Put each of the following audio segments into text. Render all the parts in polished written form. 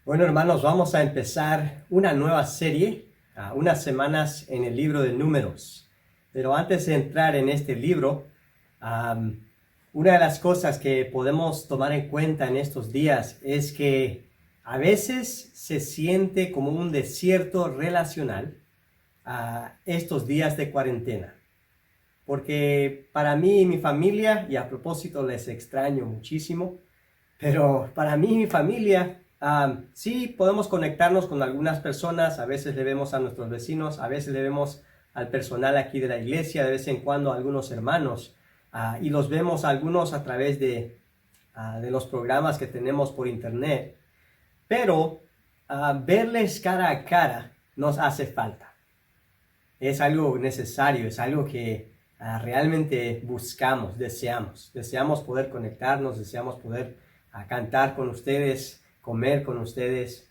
Bueno, hermanos, vamos a empezar una nueva serie, unas semanas en el libro de Números. Pero antes de entrar en este libro, una de las cosas que podemos tomar en cuenta en estos días es que a veces se siente como un desierto relacional a estos días de cuarentena. Porque para mí y mi familia, y a propósito les extraño muchísimo, pero para mí y mi familia, sí podemos conectarnos con algunas personas, a veces le vemos a nuestros vecinos, a veces le vemos al personal aquí de la iglesia, de vez en cuando a algunos hermanos, y los vemos a algunos a través de los programas que tenemos por internet, pero verles cara a cara nos hace falta. Es algo necesario, es algo que realmente buscamos, deseamos poder conectarnos, deseamos poder cantar con ustedes, comer con ustedes.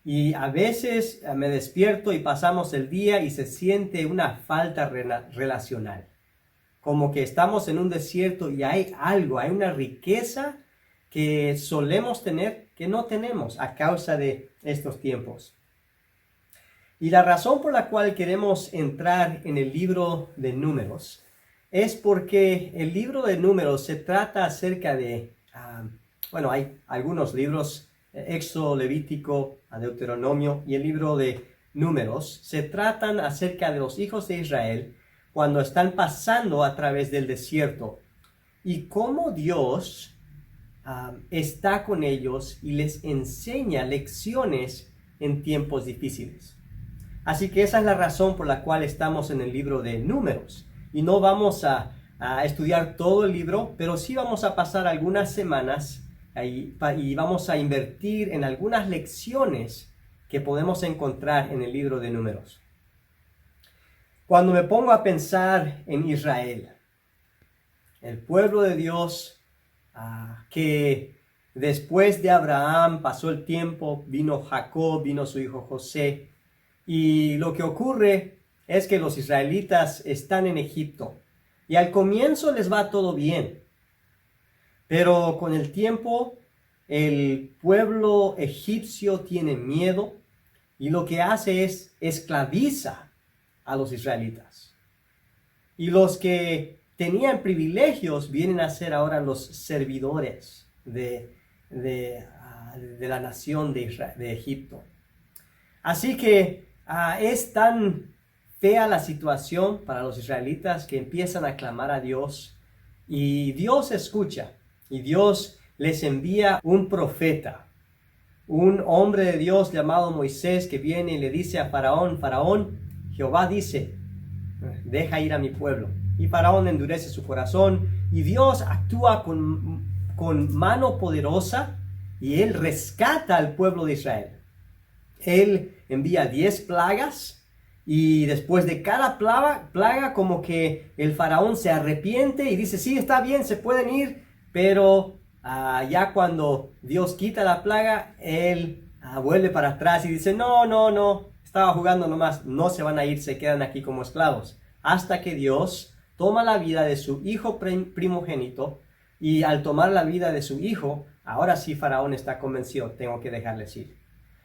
Y a veces me despierto y pasamos el día y se siente una falta relacional. Como que estamos en un desierto y hay algo, hay una riqueza que solemos tener que no tenemos a causa de estos tiempos. Y la razón por la cual queremos entrar en el libro de Números es porque el libro de Números se trata acerca de, hay algunos libros, Éxodo, Levítico, Deuteronomio y el libro de Números, se tratan acerca de los hijos de Israel cuando están pasando a través del desierto y cómo Dios está con ellos y les enseña lecciones en tiempos difíciles. Así que esa es la razón por la cual estamos en el libro de Números. Y no vamos a estudiar todo el libro, pero sí vamos a pasar algunas semanas y vamos a invertir en algunas lecciones que podemos encontrar en el libro de Números. Cuando me pongo a pensar en Israel, el pueblo de Dios, que después de Abraham pasó el tiempo, vino Jacob, vino su hijo José, y lo que ocurre es que los israelitas están en Egipto y al comienzo les va todo bien, pero con el tiempo el pueblo egipcio tiene miedo y lo que hace es esclaviza a los israelitas. Y los que tenían privilegios vienen a ser ahora los servidores de la nación de Egipto. Así que es tan fea la situación para los israelitas que empiezan a clamar a Dios y Dios escucha y Dios les envía un profeta, un hombre de Dios llamado Moisés que viene y le dice a Faraón, Jehová dice, deja ir a mi pueblo. Y Faraón endurece su corazón y Dios actúa con mano poderosa y él rescata al pueblo de Israel. Él envía 10 plagas y después de cada plaga como que el faraón se arrepiente y dice, sí, está bien, se pueden ir, pero ya cuando Dios quita la plaga, él vuelve para atrás y dice, no, estaba jugando nomás, no se van a ir, se quedan aquí como esclavos, hasta que Dios toma la vida de su hijo primogénito y al tomar la vida de su hijo, ahora sí Faraón está convencido, tengo que dejarles ir.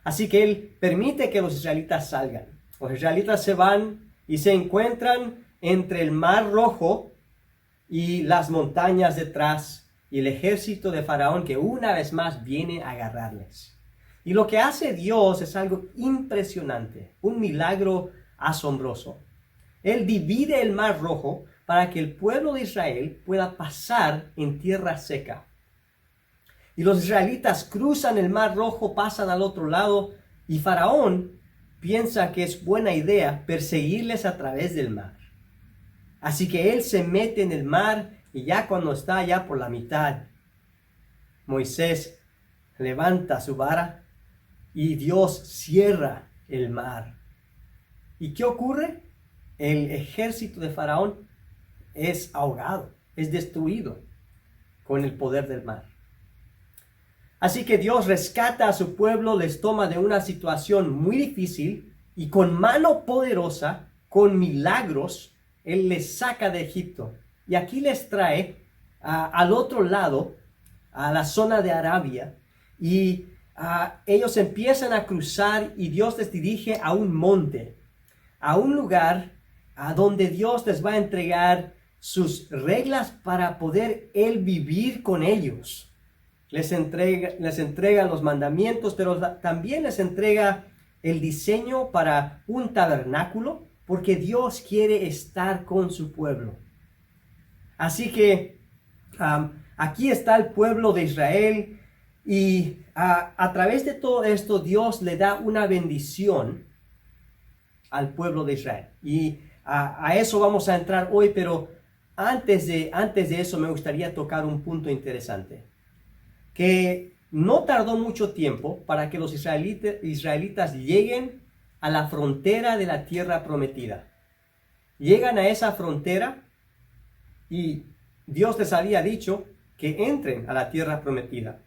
Así que él permite que los israelitas salgan. Los israelitas se van y se encuentran entre el Mar Rojo y las montañas detrás y el ejército de Faraón que una vez más viene a agarrarles. Y lo que hace Dios es algo impresionante, un milagro asombroso. Él divide el Mar Rojo para que el pueblo de Israel pueda pasar en tierra seca. Y los israelitas cruzan el Mar Rojo, pasan al otro lado y Faraón piensa que es buena idea perseguirles a través del mar. Así que él se mete en el mar y ya cuando está ya por la mitad, Moisés levanta su vara y Dios cierra el mar. ¿Y qué ocurre? El ejército de Faraón es ahogado, es destruido con el poder del mar. Así que Dios rescata a su pueblo, les toma de una situación muy difícil y con mano poderosa, con milagros, Él les saca de Egipto. Y aquí les trae al otro lado, a la zona de Arabia. Y ellos empiezan a cruzar y Dios les dirige a un monte, a un lugar a donde Dios les va a entregar sus reglas para poder Él vivir con ellos. Les entrega los mandamientos, pero también les entrega el diseño para un tabernáculo, porque Dios quiere estar con su pueblo. Así que aquí está el pueblo de Israel y a través de todo esto Dios le da una bendición al pueblo de Israel. Y a eso vamos a entrar hoy, pero antes de eso me gustaría tocar un punto interesante. Que no tardó mucho tiempo para que los israelitas lleguen a la frontera de la tierra prometida. Llegan a esa frontera y Dios les había dicho que entren a la tierra prometida,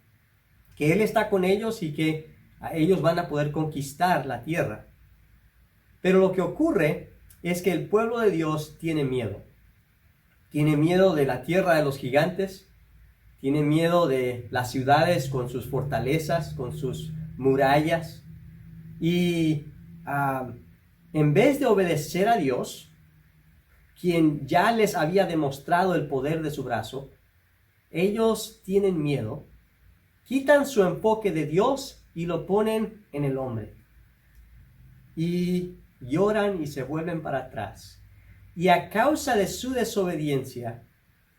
que Él está con ellos y que ellos van a poder conquistar la tierra. Pero lo que ocurre es que el pueblo de Dios tiene miedo. Tiene miedo de la tierra de los gigantes, tiene miedo de las ciudades con sus fortalezas, con sus murallas. Y en vez de obedecer a Dios, quien ya les había demostrado el poder de su brazo, ellos tienen miedo, quitan su enfoque de Dios y lo ponen en el hombre. Y lloran y se vuelven para atrás. Y a causa de su desobediencia,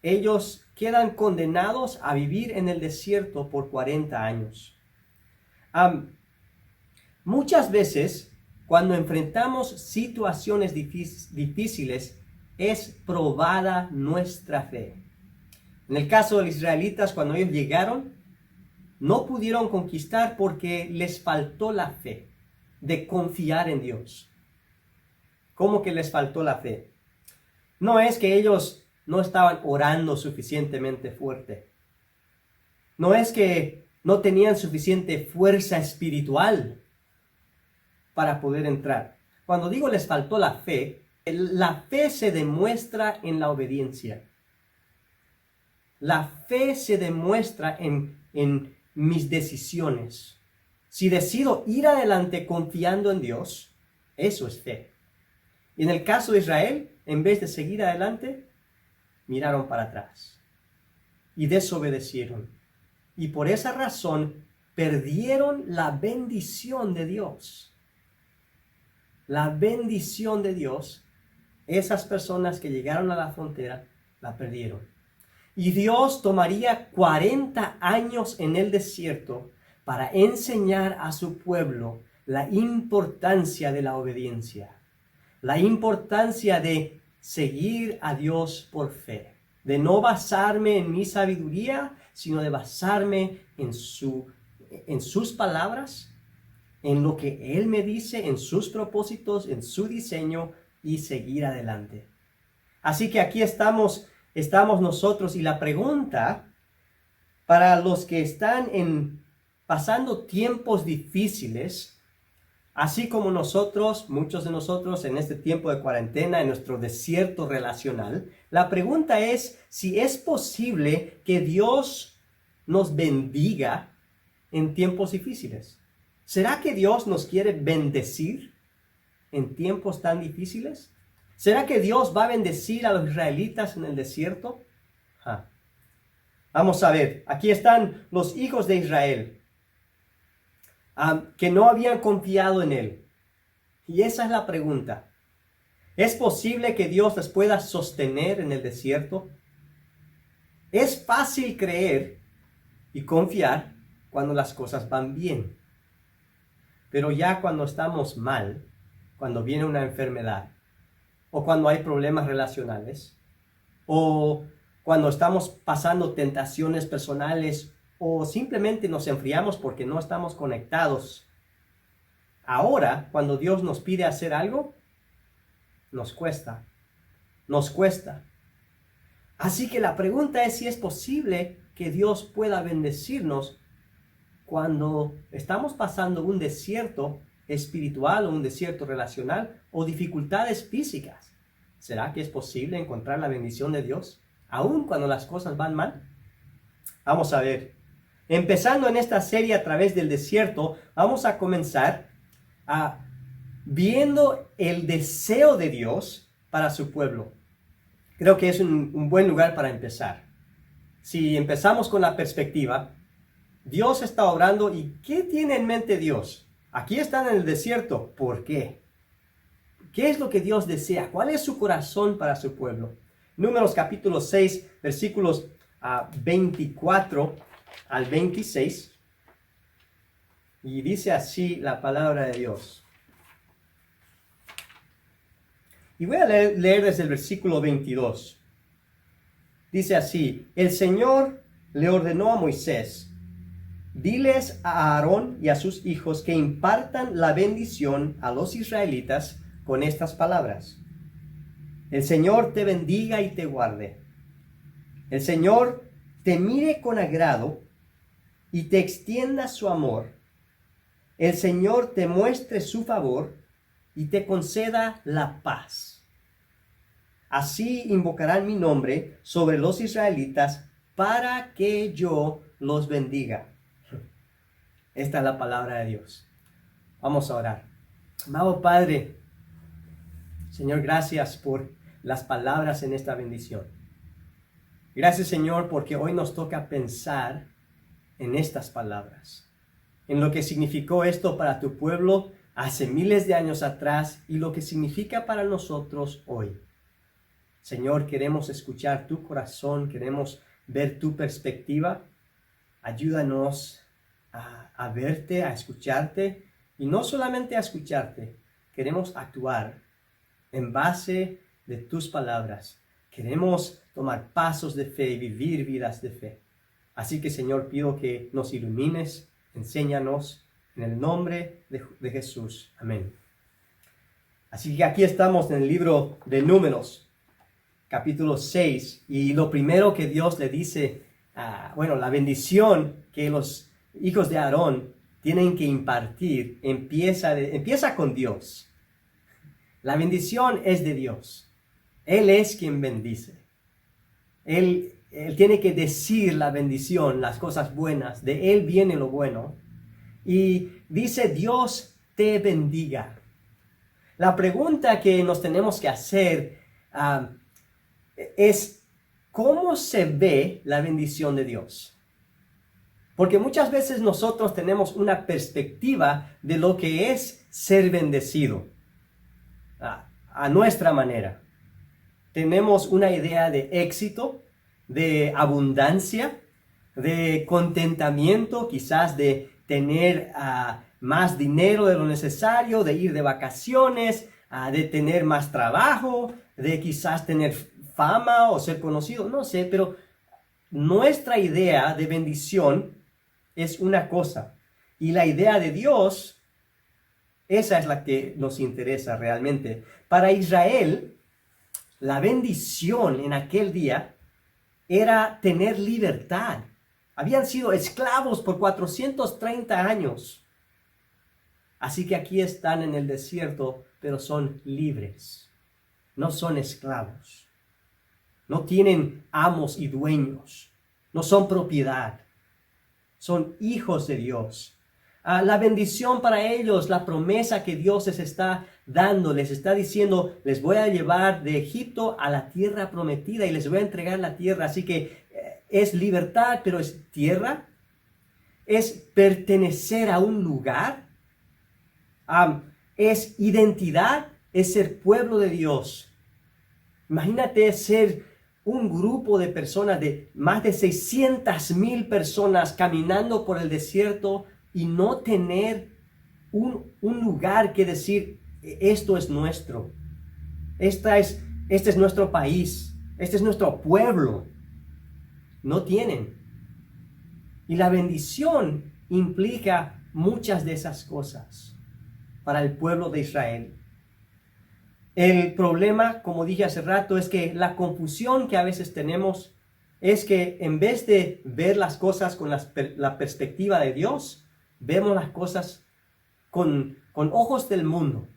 ellos quedan condenados a vivir en el desierto por 40 años. Muchas veces, cuando enfrentamos situaciones difíciles, es probada nuestra fe. En el caso de los israelitas, cuando ellos llegaron, no pudieron conquistar porque les faltó la fe de confiar en Dios. ¿Cómo que les faltó la fe? No es que ellos no estaban orando suficientemente fuerte. No es que no tenían suficiente fuerza espiritual para poder entrar. Cuando digo les faltó la fe se demuestra en la obediencia. La fe se demuestra en mis decisiones. Si decido ir adelante confiando en Dios, eso es fe. Y en el caso de Israel, en vez de seguir adelante, miraron para atrás y desobedecieron. Y por esa razón perdieron la bendición de Dios. La bendición de Dios, esas personas que llegaron a la frontera, la perdieron. Y Dios tomaría 40 años en el desierto para enseñar a su pueblo la importancia de la obediencia, la importancia de seguir a Dios por fe, de no basarme en mi sabiduría, sino de basarme en sus palabras, en lo que Él me dice, en sus propósitos, en su diseño y seguir adelante. Así que aquí estamos nosotros y la pregunta para los que están pasando tiempos difíciles, así como nosotros, muchos de nosotros en este tiempo de cuarentena, en nuestro desierto relacional, la pregunta es si es posible que Dios nos bendiga en tiempos difíciles. ¿Será que Dios nos quiere bendecir en tiempos tan difíciles? ¿Será que Dios va a bendecir a los israelitas en el desierto? Vamos a ver, aquí están los hijos de Israel, que no habían confiado en Él. Y esa es la pregunta. ¿Es posible que Dios les pueda sostener en el desierto? Es fácil creer y confiar cuando las cosas van bien. Pero ya cuando estamos mal, cuando viene una enfermedad, o cuando hay problemas relacionales, o cuando estamos pasando tentaciones personales, o simplemente nos enfriamos porque no estamos conectados. Ahora, cuando Dios nos pide hacer algo, nos cuesta. Así que la pregunta es si es posible que Dios pueda bendecirnos cuando estamos pasando un desierto espiritual o un desierto relacional o dificultades físicas. ¿Será que es posible encontrar la bendición de Dios aun cuando las cosas van mal? Vamos a ver. empezando en esta serie a través del desierto, vamos a comenzar viendo el deseo de Dios para su pueblo. Creo que es un buen lugar para empezar. Si empezamos con la perspectiva, Dios está obrando, ¿y qué tiene en mente Dios? Aquí están en el desierto, ¿por qué? ¿Qué es lo que Dios desea? ¿Cuál es su corazón para su pueblo? Números capítulo 6, versículos 24 al 26. Y dice así la palabra de Dios. Y voy a leer desde el versículo 22. Dice así: el Señor le ordenó a Moisés: diles a Aarón y a sus hijos que impartan la bendición a los israelitas con estas palabras: el Señor te bendiga y te guarde. El Señor te mire con agrado y te extienda su amor. El Señor te muestre su favor y te conceda la paz. Así invocarán mi nombre sobre los israelitas para que yo los bendiga. Esta es la palabra de Dios. Vamos a orar. Amado Padre, Señor, gracias por las palabras en esta bendición. Gracias, Señor, porque hoy nos toca pensar en estas palabras, en lo que significó esto para tu pueblo hace miles de años atrás y lo que significa para nosotros hoy. Señor, queremos escuchar tu corazón, queremos ver tu perspectiva. Ayúdanos a verte, a escucharte, y no solamente a escucharte, queremos actuar en base de tus palabras. Queremos tomar pasos de fe y vivir vidas de fe. Así que, Señor, pido que nos ilumines, enséñanos, en el nombre de Jesús. Amén. Así que aquí estamos en el libro de Números, capítulo 6, y lo primero que Dios le dice, la bendición que los hijos de Aarón tienen que impartir, empieza con Dios. La bendición es de Dios. Él es quien bendice. Él tiene que decir la bendición, las cosas buenas. De Él viene lo bueno. Y dice: Dios te bendiga. La pregunta que nos tenemos que hacer es: ¿cómo se ve la bendición de Dios? Porque muchas veces nosotros tenemos una perspectiva de lo que es ser bendecido a nuestra manera. Tenemos una idea de éxito, de abundancia, de contentamiento, quizás de tener más dinero de lo necesario, de ir de vacaciones, de tener más trabajo, de quizás tener fama o ser conocido, no sé, pero nuestra idea de bendición es una cosa, y la idea de Dios, esa es la que nos interesa realmente. Para Israel, la bendición en aquel día era tener libertad. Habían sido esclavos por 430 años. Así que aquí están en el desierto, pero son libres. No son esclavos. No tienen amos y dueños. No son propiedad. Son hijos de Dios. La bendición para ellos, la promesa que Dios les está dando, les está diciendo: les voy a llevar de Egipto a la tierra prometida y les voy a entregar la tierra. Así que es libertad, pero es tierra, es pertenecer a un lugar, es identidad, es ser pueblo de Dios. Imagínate ser un grupo de personas, de más de 600,000 personas caminando por el desierto y no tener un lugar que decir: esto es nuestro, este es nuestro país, este es nuestro pueblo. No tienen. Y la bendición implica muchas de esas cosas para el pueblo de Israel. El problema, como dije hace rato, es que la confusión que a veces tenemos es que en vez de ver las cosas con la perspectiva de Dios, vemos las cosas con ojos del mundo.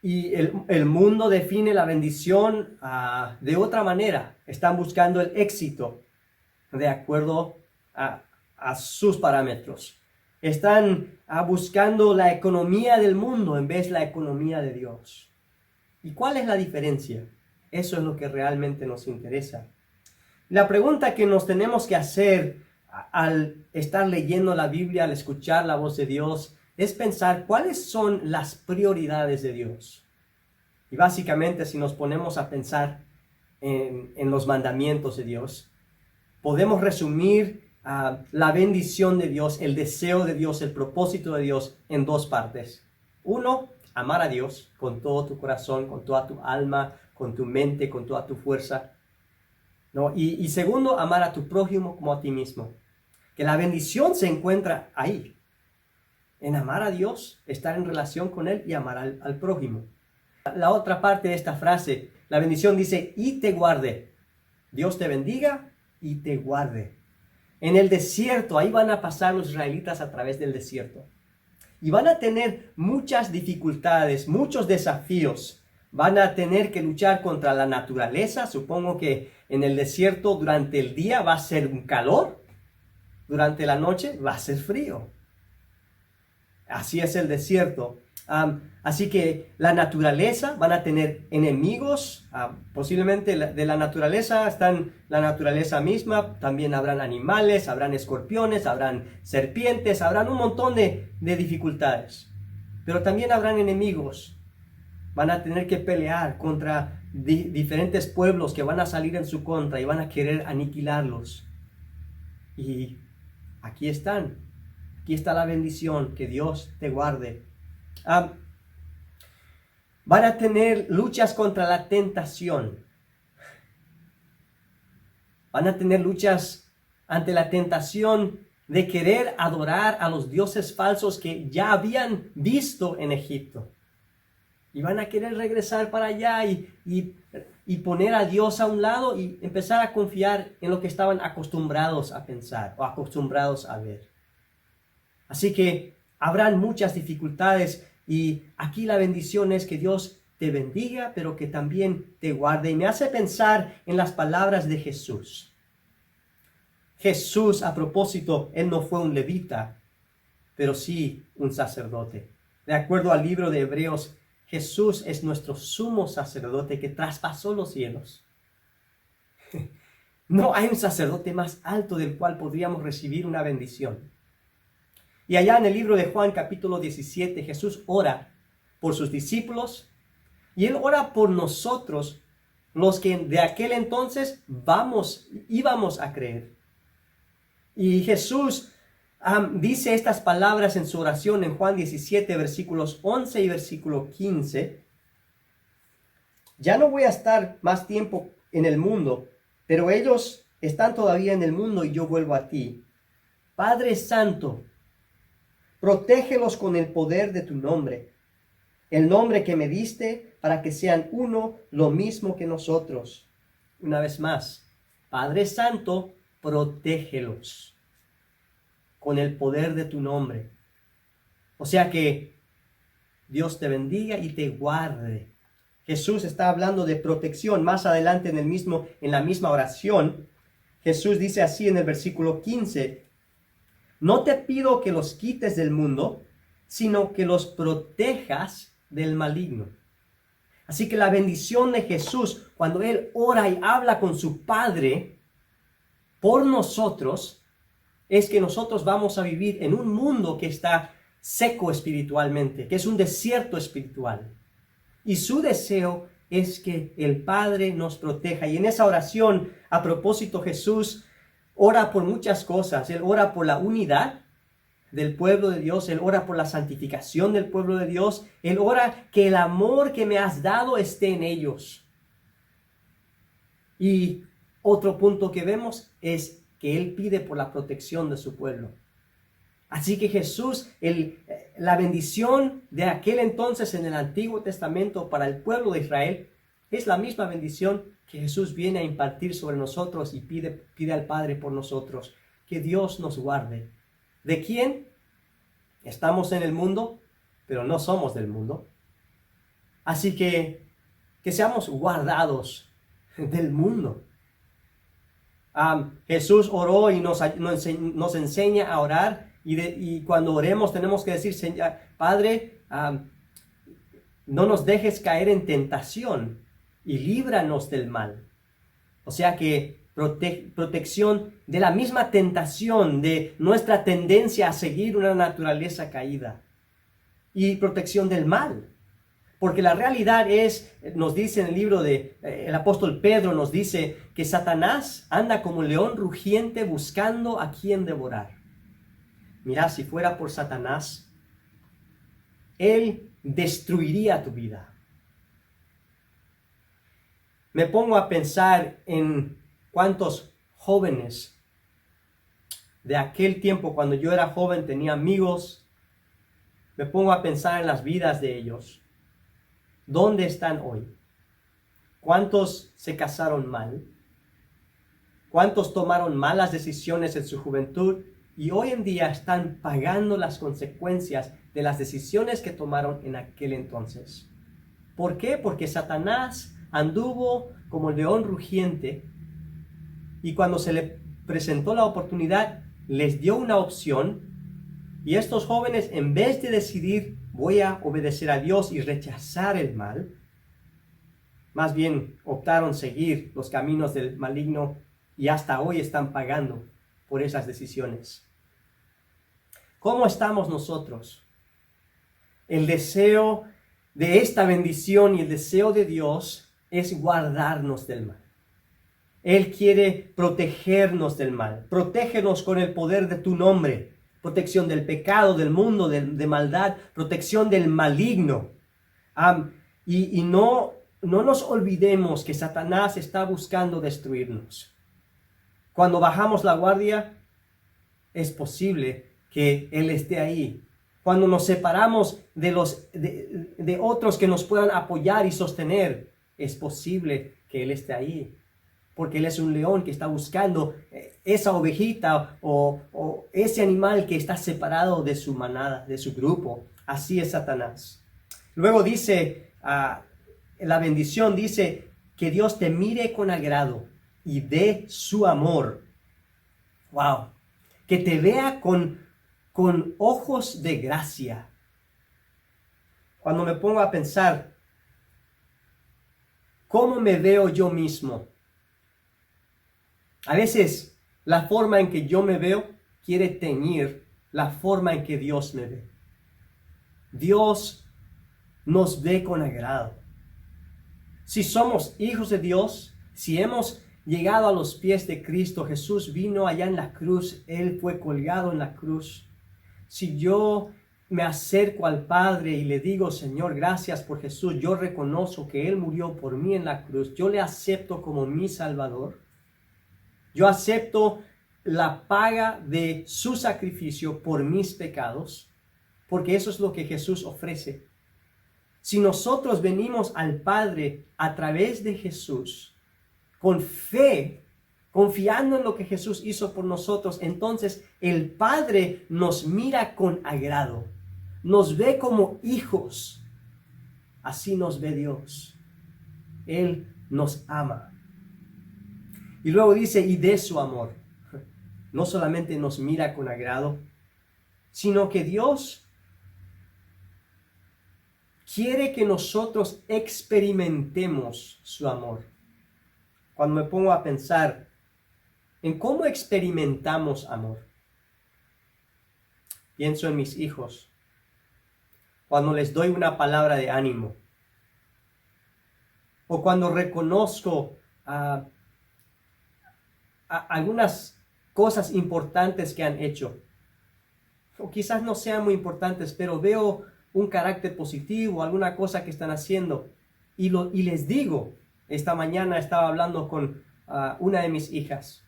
Y el mundo define la bendición de otra manera. Están buscando el éxito. de acuerdo a sus parámetros. Están buscando la economía del mundo en vez de la economía de Dios. ¿Y cuál es la diferencia? Eso es lo que realmente nos interesa. La pregunta que nos tenemos que hacer al estar leyendo la Biblia, al escuchar la voz de Dios, es pensar cuáles son las prioridades de Dios. Y básicamente, si nos ponemos a pensar en los mandamientos de Dios, podemos resumir la bendición de Dios, el deseo de Dios, el propósito de Dios en dos partes. Uno, amar a Dios con todo tu corazón, con toda tu alma, con tu mente, con toda tu fuerza, ¿no? Y segundo, amar a tu prójimo como a ti mismo. Que la bendición se encuentra ahí, en amar a Dios, estar en relación con Él y amar al prójimo. La otra parte de esta frase, la bendición dice, y te guarde. Dios te bendiga y te guarde. En el desierto, ahí van a pasar los israelitas a través del desierto. Y van a tener muchas dificultades, muchos desafíos. Van a tener que luchar contra la naturaleza. Supongo que en el desierto durante el día va a ser un calor. Durante la noche va a ser frío. Así es el desierto. Así que la naturaleza, van a tener enemigos, posiblemente de la naturaleza, están la naturaleza misma, también habrán animales, habrán escorpiones, habrán serpientes, habrán un montón de dificultades. Pero también habrán enemigos, van a tener que pelear contra diferentes pueblos que van a salir en su contra y van a querer aniquilarlos. Y aquí están. Aquí está la bendición, que Dios te guarde. Van a tener luchas contra la tentación. Van a tener luchas ante la tentación de querer adorar a los dioses falsos que ya habían visto en Egipto. Y van a querer regresar para allá y poner a Dios a un lado y empezar a confiar en lo que estaban acostumbrados a pensar o acostumbrados a ver. Así que habrán muchas dificultades y aquí la bendición es que Dios te bendiga, pero que también te guarde. Y me hace pensar en las palabras de Jesús. Jesús, a propósito, él no fue un levita, pero sí un sacerdote. De acuerdo al libro de Hebreos, Jesús es nuestro sumo sacerdote que traspasó los cielos. No hay un sacerdote más alto del cual podríamos recibir una bendición. Y allá en el libro de Juan capítulo 17, Jesús ora por sus discípulos y Él ora por nosotros, los que de aquel entonces íbamos a creer. Y Jesús dice estas palabras en su oración en Juan 17, versículos 11 y versículo 15. Ya no voy a estar más tiempo en el mundo, pero ellos están todavía en el mundo y yo vuelvo a ti. Padre Santo, protégelos con el poder de tu nombre, el nombre que me diste, para que sean uno, lo mismo que nosotros. Una vez más, Padre Santo, protégelos con el poder de tu nombre. O sea que Dios te bendiga y te guarde. Jesús está hablando de protección. Más adelante en la misma oración, Jesús dice así en el versículo 15, no te pido que los quites del mundo, sino que los protejas del maligno. Así que la bendición de Jesús, cuando Él ora y habla con su Padre por nosotros, es que nosotros vamos a vivir en un mundo que está seco espiritualmente, que es un desierto espiritual. Y su deseo es que el Padre nos proteja. Y en esa oración, a propósito, Jesús ora por muchas cosas. Él ora por la unidad del pueblo de Dios. Él ora por la santificación del pueblo de Dios. Él ora que el amor que me has dado esté en ellos. Y otro punto que vemos es que Él pide por la protección de su pueblo. Así que Jesús, la bendición de aquel entonces en el Antiguo Testamento para el pueblo de Israel, es la misma bendición que Jesús viene a impartir sobre nosotros y pide al Padre por nosotros. Que Dios nos guarde. ¿De quién? Estamos en el mundo, pero no somos del mundo. Así que seamos guardados del mundo. Jesús oró y nos enseña a orar. Y cuando oremos tenemos que decir, Padre, no nos dejes caer en tentación y líbranos del mal. O sea que protección de la misma tentación, de nuestra tendencia a seguir una naturaleza caída. Y protección del mal. Porque la realidad es, nos dice en el libro de el apóstol Pedro, nos dice que Satanás anda como león rugiente buscando a quien devorar. Mira, si fuera por Satanás, él destruiría tu vida. Me pongo a pensar en cuántos jóvenes de aquel tiempo, cuando yo era joven, tenía amigos. Me pongo a pensar en las vidas de ellos. ¿Dónde están hoy? ¿Cuántos se casaron mal? ¿Cuántos tomaron malas decisiones en su juventud y hoy en día están pagando las consecuencias de las decisiones que tomaron en aquel entonces? ¿Por qué? Porque Satanás anduvo como el león rugiente y cuando se le presentó la oportunidad les dio una opción y estos jóvenes, en vez de decidir voy a obedecer a Dios y rechazar el mal, más bien optaron seguir los caminos del maligno y hasta hoy están pagando por esas decisiones. ¿Cómo estamos nosotros? El deseo de esta bendición y el deseo de Dios es guardarnos del mal. Él quiere protegernos del mal. Protégenos con el poder de tu nombre. Protección del pecado, del mundo, de maldad. Protección del maligno. Y no nos olvidemos que Satanás está buscando destruirnos. Cuando bajamos la guardia, es posible que Él esté ahí. Cuando nos separamos de otros que nos puedan apoyar y sostener, es posible que Él esté ahí. Porque Él es un león que está buscando esa ovejita o ese animal que está separado de su manada, de su grupo. Así es Satanás. Luego dice, la bendición dice que Dios te mire con agrado y dé su amor. ¡Wow! Que te vea con ojos de gracia. Cuando me pongo a pensar, ¿cómo me veo yo mismo? A veces la forma en que yo me veo quiere teñir la forma en que Dios me ve. Dios nos ve con agrado. Si somos hijos de Dios, si hemos llegado a los pies de Cristo, Jesús vino allá en la cruz, Él fue colgado en la cruz. Si yo me acerco al Padre y le digo, Señor, gracias por Jesús, yo reconozco que Él murió por mí en la cruz, yo le acepto como mi Salvador. Yo acepto la paga de su sacrificio por mis pecados, porque eso es lo que Jesús ofrece. Si nosotros venimos al Padre a través de Jesús, con fe, confiando en lo que Jesús hizo por nosotros, entonces el Padre nos mira con agrado, nos ve como hijos. Así nos ve Dios. Él nos ama. Y luego dice, y de su amor. No solamente nos mira con agrado, sino que Dios quiere que nosotros experimentemos su amor. Cuando me pongo a pensar en cómo experimentamos amor, pienso en mis hijos. Cuando les doy una palabra de ánimo, o cuando reconozco algunas cosas importantes que han hecho, o quizás no sean muy importantes, pero veo un carácter positivo, alguna cosa que están haciendo, y les digo. Esta mañana estaba hablando con una de mis hijas,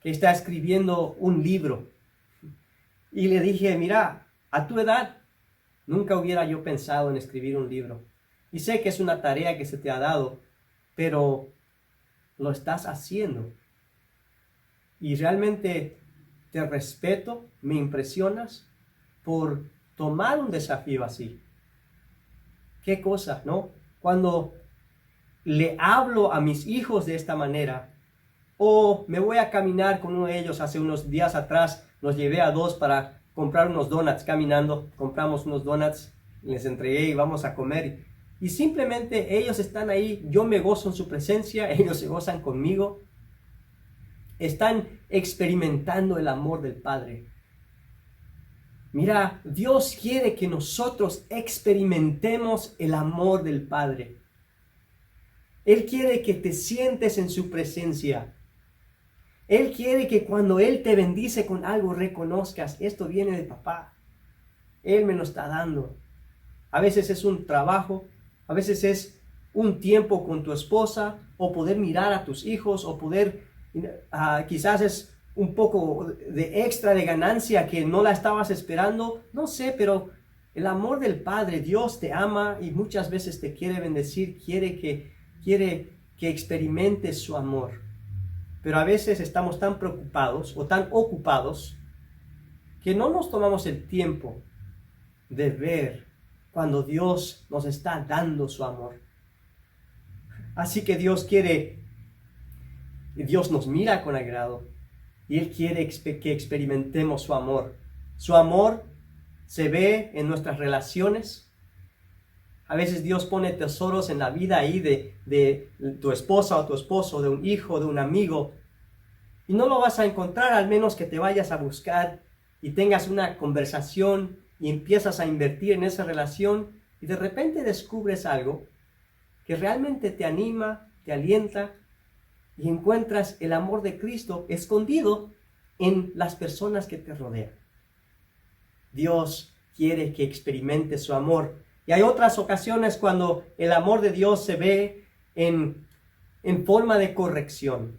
que está escribiendo un libro, y le dije, mira, a tu edad, nunca hubiera yo pensado en escribir un libro, y sé que es una tarea que se te ha dado, pero lo estás haciendo. Y realmente te respeto, me impresionas por tomar un desafío así. Qué cosa, ¿no? Cuando le hablo a mis hijos de esta manera, O me voy a caminar con uno de ellos. Hace unos días atrás los llevé a dos para comprar unos donuts caminando. Compramos unos donuts, les entregué y vamos a comer. Y simplemente ellos están ahí, yo me gozo en su presencia, ellos se gozan conmigo. Están experimentando el amor del Padre. Mira, Dios quiere que nosotros experimentemos el amor del Padre. Él quiere que te sientes en su presencia. Él quiere que cuando Él te bendice con algo reconozcas, esto viene de papá. Él me lo está dando. A veces es un trabajo, a veces es un tiempo con tu esposa, o poder mirar a tus hijos, o poder, quizás es un poco de extra de ganancia que no la estabas esperando. No sé, pero el amor del Padre, Dios te ama y muchas veces te quiere bendecir, quiere que experimentes su amor. Pero a veces estamos tan preocupados o tan ocupados que no nos tomamos el tiempo de ver cuando Dios nos está dando su amor. Así que Dios nos mira con agrado y Él quiere que experimentemos su amor. Su amor se ve en nuestras relaciones. A veces Dios pone tesoros en la vida ahí de tu esposa o tu esposo, de un hijo, de un amigo. Y no lo vas a encontrar al menos que te vayas a buscar y tengas una conversación y empiezas a invertir en esa relación y de repente descubres algo que realmente te anima, te alienta y encuentras el amor de Cristo escondido en las personas que te rodean. Dios quiere que experimentes su amor. Y hay otras ocasiones cuando el amor de Dios se ve en forma de corrección.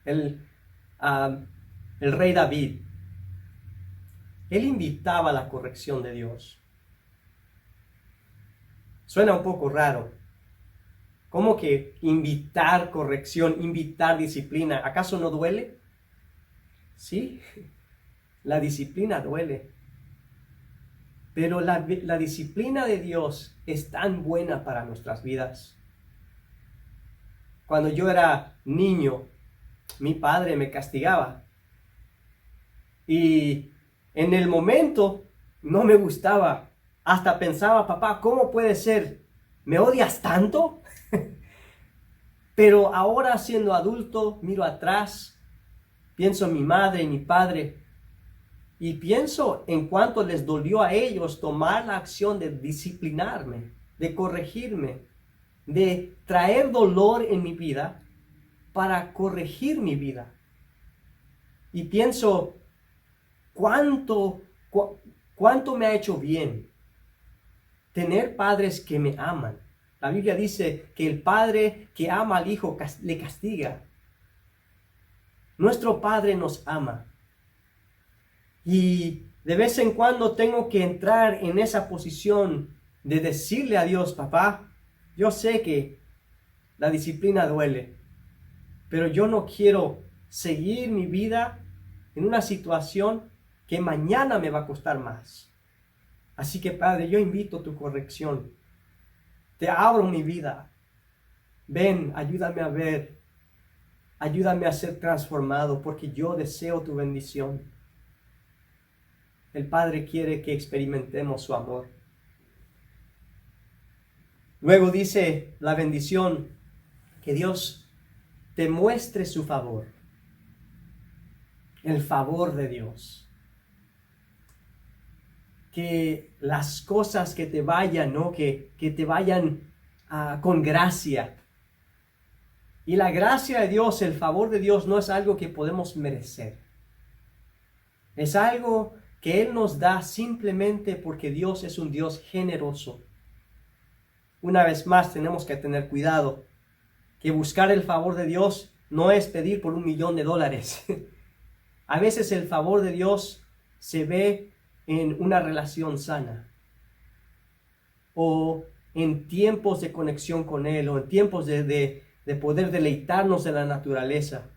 El rey David, él invitaba a la corrección de Dios. Suena un poco raro. ¿Cómo que invitar corrección, invitar disciplina? ¿Acaso no duele? Sí, la disciplina duele. Pero la disciplina de Dios es tan buena para nuestras vidas. Cuando yo era niño, mi padre me castigaba. Y en el momento no me gustaba. Hasta pensaba, papá, ¿cómo puede ser? ¿Me odias tanto? Pero ahora siendo adulto, miro atrás, pienso en mi madre y mi padre. Y pienso en cuánto les dolió a ellos tomar la acción de disciplinarme, de corregirme, de traer dolor en mi vida para corregir mi vida. Y pienso cuánto me ha hecho bien tener padres que me aman. La Biblia dice que el padre que ama al hijo le castiga. Nuestro Padre nos ama. Y de vez en cuando tengo que entrar en esa posición de decirle a Dios, papá, yo sé que la disciplina duele, pero yo no quiero seguir mi vida en una situación que mañana me va a costar más. Así que, Padre, yo invito tu corrección. Te abro mi vida. Ven, ayúdame a ver. Ayúdame a ser transformado porque yo deseo tu bendición. El Padre quiere que experimentemos su amor. Luego dice la bendición, que Dios te muestre su favor. El favor de Dios. Que las cosas que te vayan, ¿no? Que te vayan con gracia. Y la gracia de Dios, el favor de Dios no es algo que podemos merecer. Es algo que Él nos da simplemente porque Dios es un Dios generoso. Una vez más tenemos que tener cuidado, que buscar el favor de Dios no es pedir por $1,000,000. A veces el favor de Dios se ve en una relación sana, o en tiempos de conexión con Él, o en tiempos de poder deleitarnos de la naturaleza,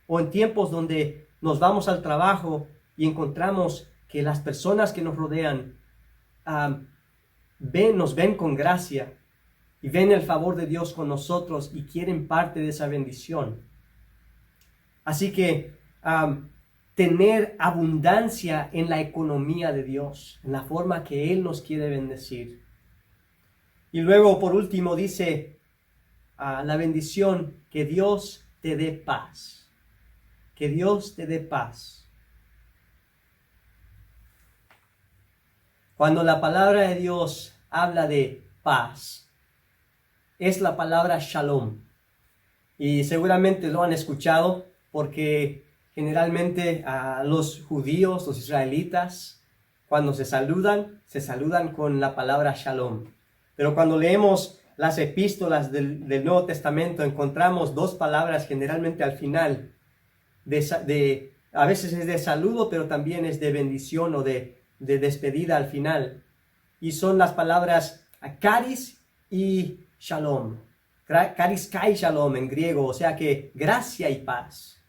o en tiempos donde nos vamos al trabajo y encontramos que las personas que nos rodean nos ven con gracia y ven el favor de Dios con nosotros y quieren parte de esa bendición. Así que tener abundancia en la economía de Dios, en la forma que Él nos quiere bendecir. Y luego, por último, dice la bendición, que Dios te dé paz. Que Dios te dé paz. Cuando la palabra de Dios habla de paz, es la palabra shalom. Y seguramente lo han escuchado porque generalmente a los judíos, los israelitas, cuando se saludan con la palabra shalom. Pero cuando leemos las epístolas del Nuevo Testamento, encontramos dos palabras generalmente al final. A veces es de saludo, pero también es de bendición o de despedida al final. Y son las palabras charis y shalom. Charis kai shalom en griego, o sea que gracia y paz.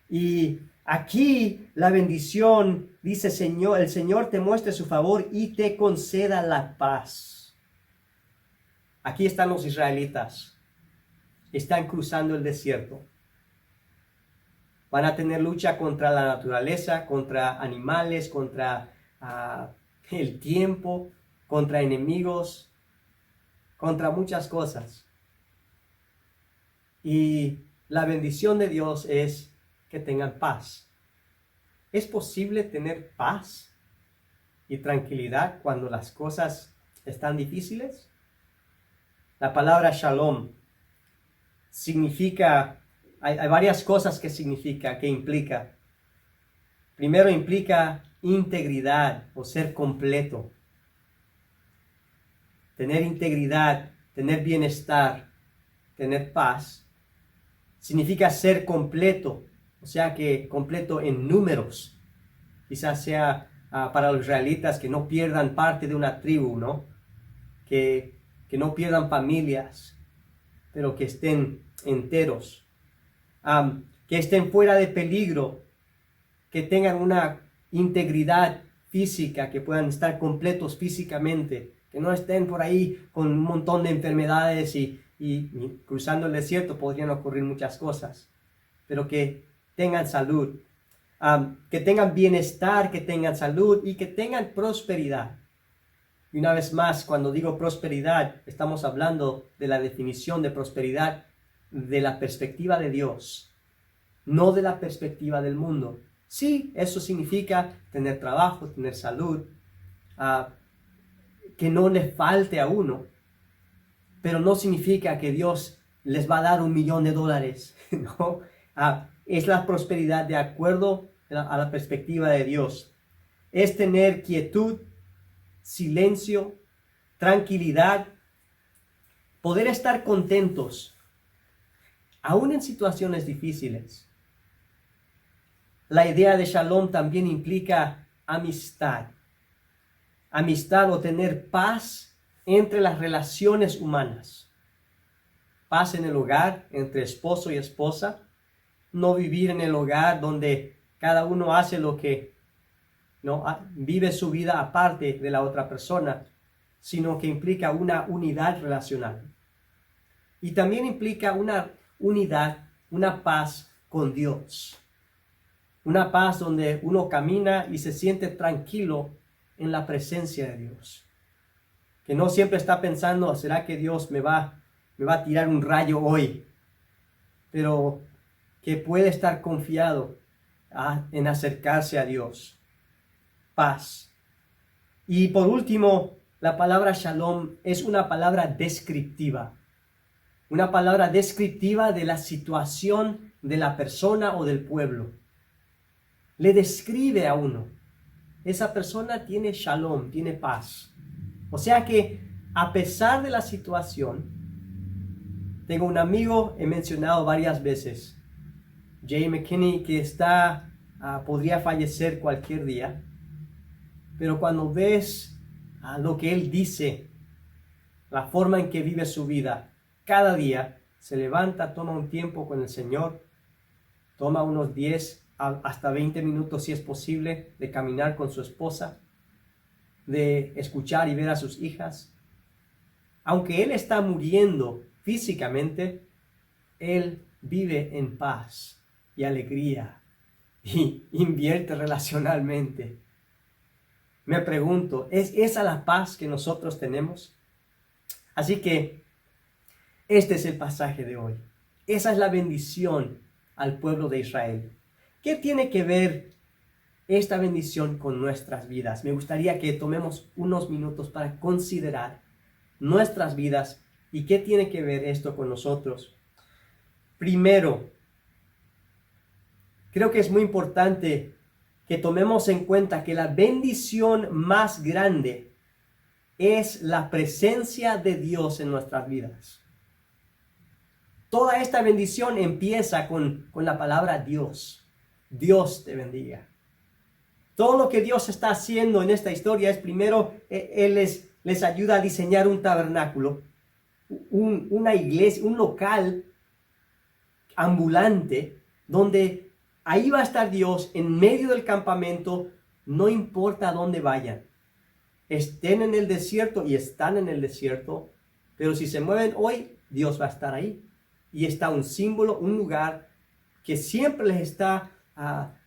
Y aquí la bendición dice, el Señor te muestre su favor y te conceda la paz. Aquí están los israelitas. Están cruzando el desierto. Van a tener lucha contra la naturaleza, contra animales, contra el tiempo, contra enemigos, contra muchas cosas. Y la bendición de Dios es que tengan paz. ¿Es posible tener paz y tranquilidad cuando las cosas están difíciles? La palabra shalom significa, hay varias cosas que significa, que implica. Primero implica integridad o ser completo. Tener integridad, tener bienestar, tener paz, significa ser completo, o sea que completo en números. Quizás sea para los israelitas que no pierdan parte de una tribu, ¿no? Que no pierdan familias, pero que estén enteros. Que estén fuera de peligro, que tengan una integridad física, que puedan estar completos físicamente, que no estén por ahí con un montón de enfermedades y cruzando el desierto podrían ocurrir muchas cosas, pero que tengan salud, que tengan bienestar, que tengan salud y que tengan prosperidad. Y una vez más, cuando digo prosperidad, estamos hablando de la definición de prosperidad de la perspectiva de Dios, no de la perspectiva del mundo. Sí, eso significa tener trabajo, tener salud, que no le falte a uno, pero no significa que Dios les va a dar $1,000,000, ¿no? Es la prosperidad de acuerdo a la perspectiva de Dios. Es tener quietud, silencio, tranquilidad, poder estar contentos, aún en situaciones difíciles. La idea de shalom también implica amistad. Amistad o tener paz entre las relaciones humanas. Paz en el hogar, entre esposo y esposa. No vivir en el hogar donde cada uno hace lo que, no vive su vida aparte de la otra persona, sino que implica una unidad relacional. Y también implica una unidad, una paz con Dios. Una paz donde uno camina y se siente tranquilo en la presencia de Dios. Que no siempre está pensando, ¿será que Dios me va a tirar un rayo hoy? Pero que puede estar confiado en acercarse a Dios. Paz. Y por último, la palabra shalom es una palabra descriptiva. Una palabra descriptiva de la situación de la persona o del pueblo. Le describe a uno. Esa persona tiene shalom, tiene paz. O sea que a pesar de la situación, tengo un amigo, he mencionado varias veces, Jay McKinney, que podría fallecer cualquier día. Pero cuando ves lo que él dice, la forma en que vive su vida, cada día se levanta, toma un tiempo con el Señor, toma unos 10 hasta 20 minutos si es posible de caminar con su esposa, de escuchar y ver a sus hijas, aunque Él está muriendo físicamente, Él vive en paz y alegría y invierte relacionalmente. Me pregunto, ¿es esa la paz que nosotros tenemos? Así que este es el pasaje de hoy. Esa es la bendición al pueblo de Israel. ¿Qué tiene que ver esta bendición con nuestras vidas? Me gustaría que tomemos unos minutos para considerar nuestras vidas y qué tiene que ver esto con nosotros. Primero, creo que es muy importante que tomemos en cuenta que la bendición más grande es la presencia de Dios en nuestras vidas. Toda esta bendición empieza con la palabra Dios. Dios te bendiga. Todo lo que Dios está haciendo en esta historia es primero, Él les ayuda a diseñar un tabernáculo, una iglesia, un local ambulante, donde ahí va a estar Dios en medio del campamento, no importa dónde vayan. Estén en el desierto y están en el desierto, pero si se mueven hoy, Dios va a estar ahí. Y está un símbolo, un lugar que siempre les está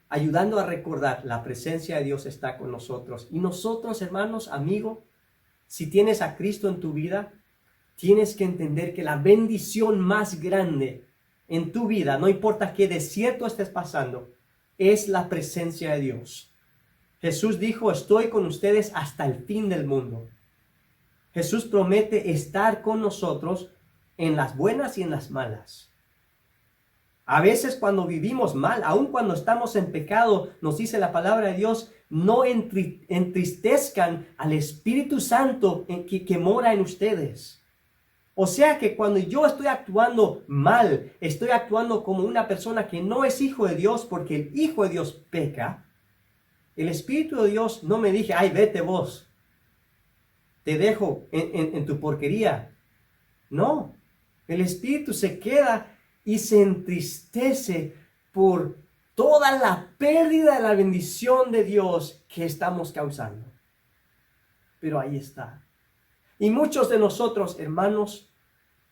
ayudando a recordar la presencia de Dios está con nosotros. Y nosotros, hermanos, amigos, si tienes a Cristo en tu vida, tienes que entender que la bendición más grande en tu vida, no importa qué desierto estés pasando, es la presencia de Dios. Jesús dijo, estoy con ustedes hasta el fin del mundo. Jesús promete estar con nosotros en las buenas y en las malas. A veces cuando vivimos mal, aun cuando estamos en pecado, nos dice la palabra de Dios, no entristezcan al Espíritu Santo que mora en ustedes. O sea que cuando yo estoy actuando mal, estoy actuando como una persona que no es hijo de Dios, porque el hijo de Dios peca, el Espíritu de Dios no me dice, ay, vete vos, te dejo en tu porquería. No, el Espíritu se queda y se entristece por toda la pérdida de la bendición de Dios que estamos causando. Pero ahí está. Y muchos de nosotros, hermanos,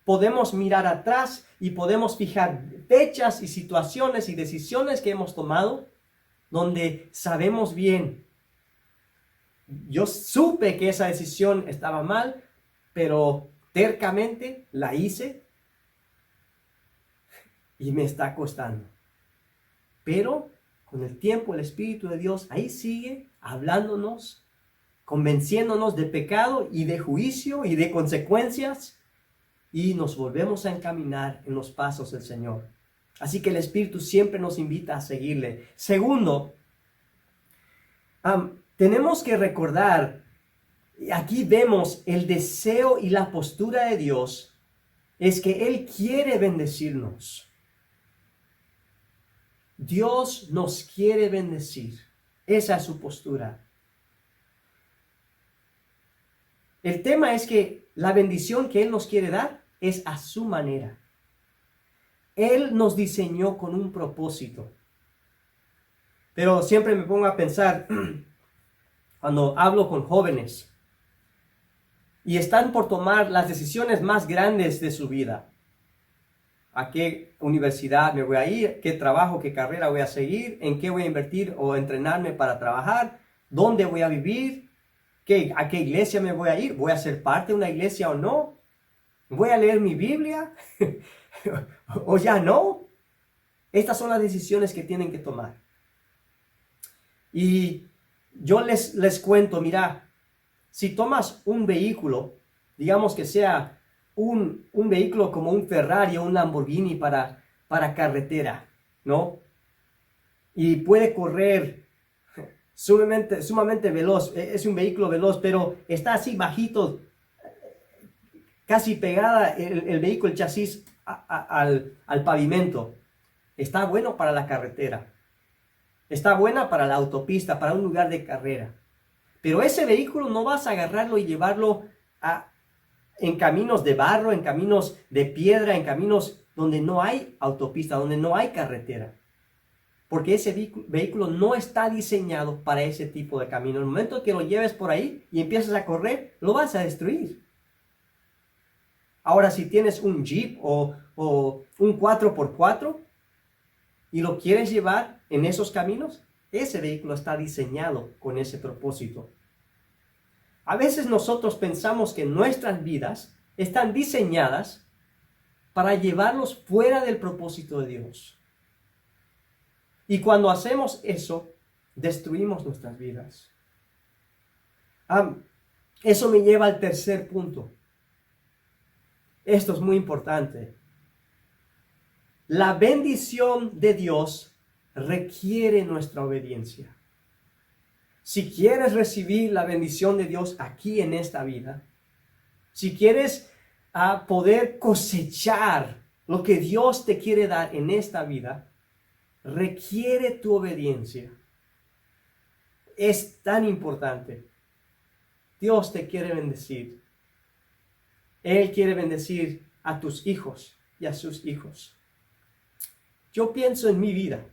podemos mirar atrás y podemos fijar fechas y situaciones y decisiones que hemos tomado donde sabemos bien, yo supe que esa decisión estaba mal, pero tercamente la hice y me está costando. Pero con el tiempo el Espíritu de Dios ahí sigue hablándonos, convenciéndonos de pecado y de juicio y de consecuencias, y nos volvemos a encaminar en los pasos del Señor. Así que el Espíritu siempre nos invita a seguirle. Segundo, tenemos que recordar, aquí vemos el deseo y la postura de Dios, es que Él quiere bendecirnos. Dios nos quiere bendecir. Esa es su postura. El tema es que la bendición que Él nos quiere dar es a su manera. Él nos diseñó con un propósito. Pero siempre me pongo a pensar, cuando hablo con jóvenes, y están por tomar las decisiones más grandes de su vida. ¿A qué universidad me voy a ir? ¿Qué trabajo, qué carrera voy a seguir? ¿En qué voy a invertir o entrenarme para trabajar? ¿Dónde voy a vivir? ¿A qué iglesia me voy a ir? ¿Voy a ser parte de una iglesia o no? ¿Voy a leer mi Biblia? ¿O ya no? Estas son las decisiones que tienen que tomar. Y yo les cuento, mira, si tomas un vehículo, digamos que sea un vehículo como un Ferrari o un Lamborghini para carretera, ¿no? Y puede correr sumamente veloz, es un vehículo veloz, pero está así bajito, casi pegada el vehículo, el chasis al pavimento. Está bueno para la carretera, está buena para la autopista, para un lugar de carrera. Pero ese vehículo no vas a agarrarlo y llevarlo en caminos de barro, en caminos de piedra, en caminos donde no hay autopista, donde no hay carretera. Porque ese vehículo no está diseñado para ese tipo de camino. En el momento que lo lleves por ahí y empiezas a correr, lo vas a destruir. Ahora, si tienes un Jeep o un 4x4 y lo quieres llevar en esos caminos, ese vehículo está diseñado con ese propósito. A veces nosotros pensamos que nuestras vidas están diseñadas para llevarlos fuera del propósito de Dios. Y cuando hacemos eso, destruimos nuestras vidas. Eso me lleva al tercer punto. Esto es muy importante. La bendición de Dios requiere nuestra obediencia. Si quieres recibir la bendición de Dios aquí en esta vida, si quieres poder cosechar lo que Dios te quiere dar en esta vida, requiere tu obediencia. Es tan importante. Dios te quiere bendecir. Él quiere bendecir a tus hijos y a sus hijos. Yo pienso en mi vida.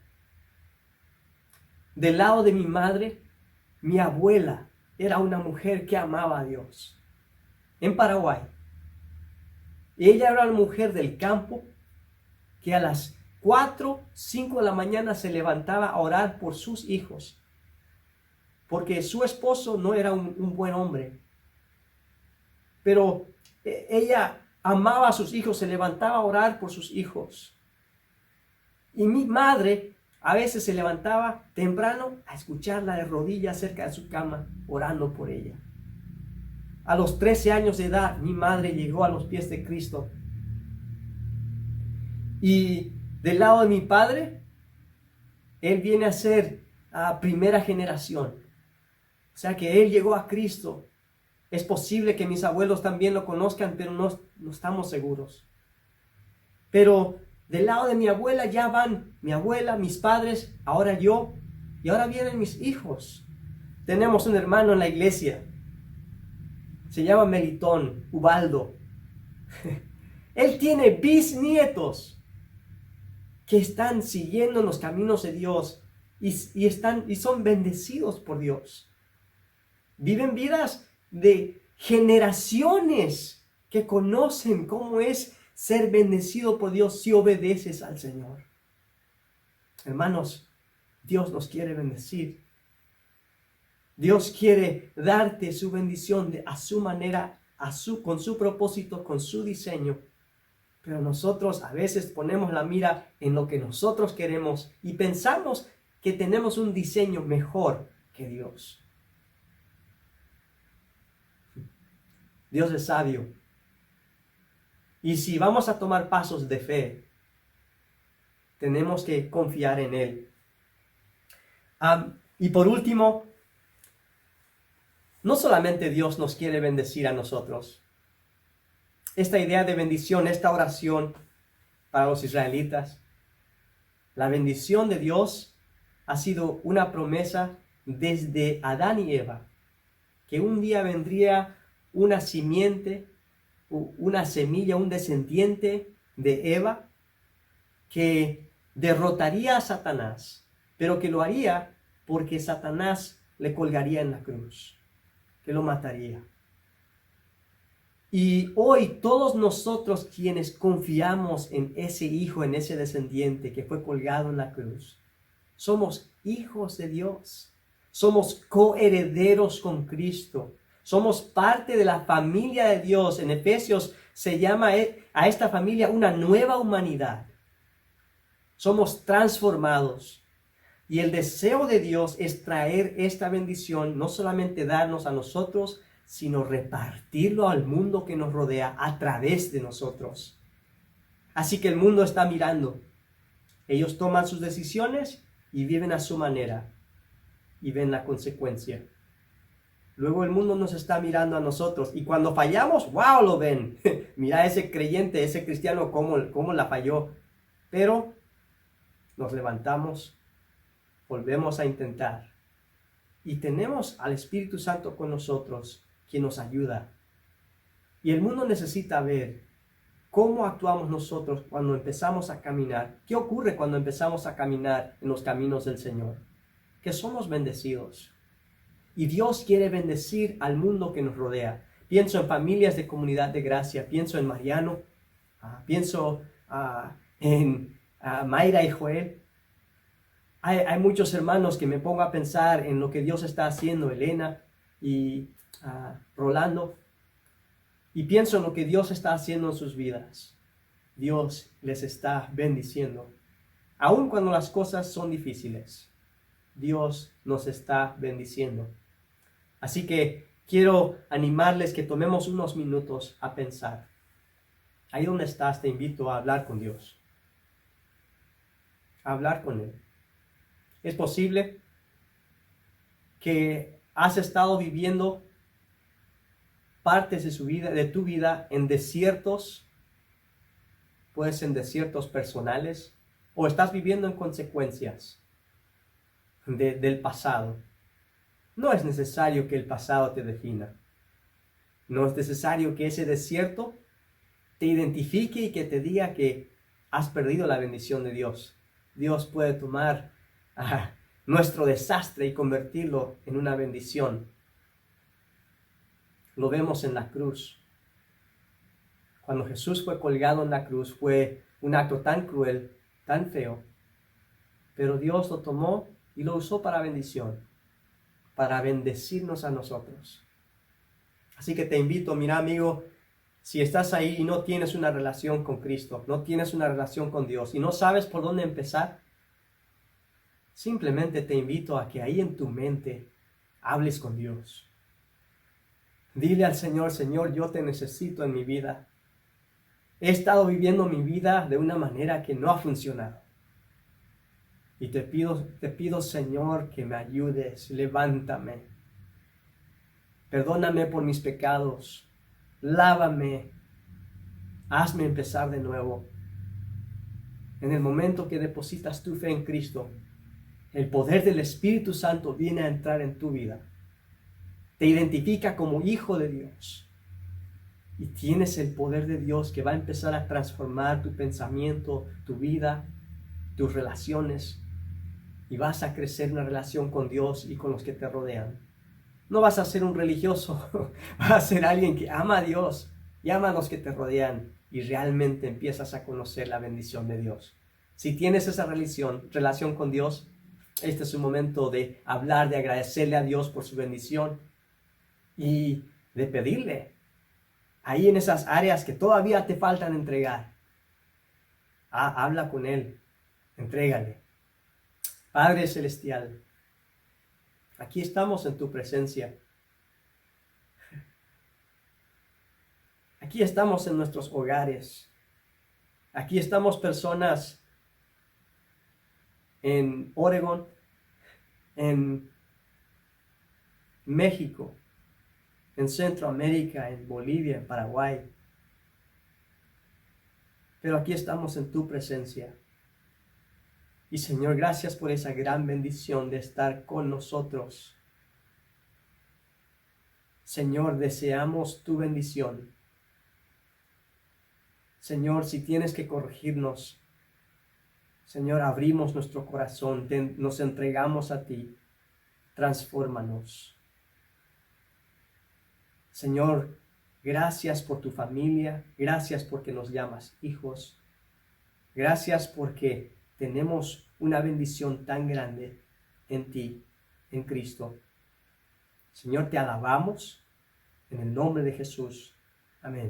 Del lado de mi madre, mi abuela era una mujer que amaba a Dios. En Paraguay. Ella era una mujer del campo que a las 4, 5 de la mañana se levantaba a orar por sus hijos. Porque su esposo no era un buen hombre. Pero ella amaba a sus hijos, se levantaba a orar por sus hijos. Y mi madre a veces se levantaba temprano a escucharla de rodillas cerca de su cama, orando por ella. A los 13 años de edad, mi madre llegó a los pies de Cristo. Y del lado de mi padre, él viene a ser primera generación. O sea que él llegó a Cristo. Es posible que mis abuelos también lo conozcan, pero no estamos seguros. Pero del lado de mi abuela ya van mi abuela, mis padres, ahora yo, y ahora vienen mis hijos. Tenemos un hermano en la iglesia. Se llama Melitón Ubaldo. Él tiene bisnietos que están siguiendo los caminos de Dios y son bendecidos por Dios. Viven vidas de generaciones que conocen cómo es ser bendecido por Dios si obedeces al Señor. Hermanos, Dios nos quiere bendecir. Dios quiere darte su bendición a su manera, con su propósito, con su diseño. Pero nosotros a veces ponemos la mira en lo que nosotros queremos y pensamos que tenemos un diseño mejor que Dios. Dios es sabio. Y si vamos a tomar pasos de fe, tenemos que confiar en Él. Y por último, no solamente Dios nos quiere bendecir a nosotros. Esta idea de bendición, esta oración para los israelitas, la bendición de Dios ha sido una promesa desde Adán y Eva, que un día vendría una simiente, una semilla, un descendiente de Eva que derrotaría a Satanás, pero que lo haría porque Satanás le colgaría en la cruz, que lo mataría. Y hoy todos nosotros quienes confiamos en ese hijo, en ese descendiente que fue colgado en la cruz, somos hijos de Dios, somos coherederos con Cristo. Somos parte de la familia de Dios. En Efesios se llama a esta familia una nueva humanidad. Somos transformados. Y el deseo de Dios es traer esta bendición, no solamente darnos a nosotros, sino repartirlo al mundo que nos rodea a través de nosotros. Así que el mundo está mirando. Ellos toman sus decisiones y viven a su manera. Y ven la consecuencia. Luego el mundo nos está mirando a nosotros y cuando fallamos, ¡wow! Lo ven. Mira ese creyente, ese cristiano, cómo la falló. Pero nos levantamos, volvemos a intentar. Y tenemos al Espíritu Santo con nosotros, quien nos ayuda. Y el mundo necesita ver cómo actuamos nosotros cuando empezamos a caminar. ¿Qué ocurre cuando empezamos a caminar en los caminos del Señor? Que somos bendecidos. Y Dios quiere bendecir al mundo que nos rodea. pienso en familias de Comunidad de Gracia, pienso en Mariano, pienso en Mayra y Joel. Hay muchos hermanos que me pongo a pensar en lo que Dios está haciendo, Elena y Rolando, y pienso en lo que Dios está haciendo en sus vidas. Dios les está bendiciendo. Aun cuando las cosas son difíciles, Dios nos está bendiciendo. Así que quiero animarles que tomemos unos minutos a pensar. Ahí donde estás, te invito a hablar con Dios. A hablar con Él. Es posible que has estado viviendo partes de su vida, de tu vida, en desiertos, pues en desiertos personales, o estás viviendo en consecuencias del pasado. No es necesario que el pasado te defina. No es necesario que ese desierto te identifique y que te diga que has perdido la bendición de Dios. Dios puede tomar nuestro desastre y convertirlo en una bendición. Lo vemos en la cruz. Cuando Jesús fue colgado en la cruz fue un acto tan cruel, tan feo, pero Dios lo tomó y lo usó para bendición, para bendecirnos a nosotros. Así que te invito, mira amigo, si estás ahí y no tienes una relación con Cristo, no tienes una relación con Dios y no sabes por dónde empezar, simplemente te invito a que ahí en tu mente hables con Dios. Dile al Señor, Señor, yo te necesito en mi vida. He estado viviendo mi vida de una manera que no ha funcionado. Y te pido, Señor, que me ayudes, levántame. Perdóname por mis pecados, lávame, hazme empezar de nuevo. En el momento que depositas tu fe en Cristo, el poder del Espíritu Santo viene a entrar en tu vida. Te identifica como hijo de Dios. Y tienes el poder de Dios que va a empezar a transformar tu pensamiento, tu vida, tus relaciones. Y vas a crecer en una relación con Dios y con los que te rodean. No vas a ser un religioso, vas a ser alguien que ama a Dios y ama a los que te rodean y realmente empiezas a conocer la bendición de Dios. Si tienes esa relación con Dios, este es un momento de hablar, de agradecerle a Dios por su bendición y de pedirle ahí en esas áreas que todavía te faltan entregar. Habla con Él, entrégale. Padre Celestial, aquí estamos en tu presencia. Aquí estamos en nuestros hogares. Aquí estamos personas en Oregon, en México, en Centroamérica, en Bolivia, en Paraguay. Pero aquí estamos en tu presencia. Y Señor, gracias por esa gran bendición de estar con nosotros. Señor, deseamos tu bendición. Señor, si tienes que corregirnos, Señor, abrimos nuestro corazón, nos entregamos a ti, transfórmanos. Señor, gracias por tu familia, gracias porque nos llamas hijos, gracias porque tenemos una bendición tan grande en ti, en Cristo. Señor, te alabamos en el nombre de Jesús. Amén.